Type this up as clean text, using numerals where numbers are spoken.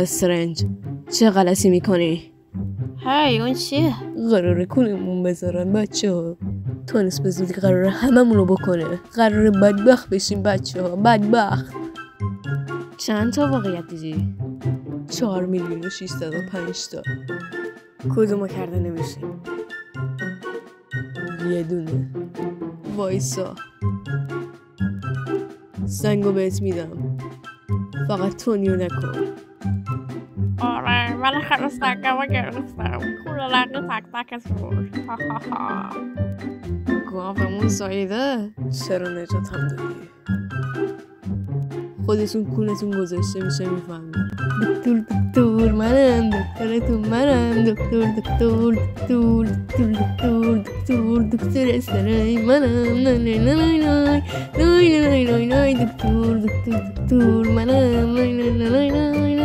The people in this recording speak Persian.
سرنج چه غلطی میکنی؟ هی اون چیه؟ قراره کونمون بذارن بچه ها. تونس به زودی قراره هممونو بکنه. قراره بدبخت بشیم بچه ها، بدبخت. چند تا واقعیت دیدی؟ 4,605,000 تا. کدومو کرده نمیشیم؟ یه دونه. وایسا سنگو بهت میدم، فقط تونیو نکن. آره من خلاص سنگمو گرفتم. کولالنگ تک تکت بود. گاومون زایده. چرا نجات هم دادی؟ خودتون کونتون گذاشته میشه میفهمی. دکتر منم، دکترتون منم، دکتر سرای منم، نای نای نای نای نای نای نای دکتر منم، نای نای نای نای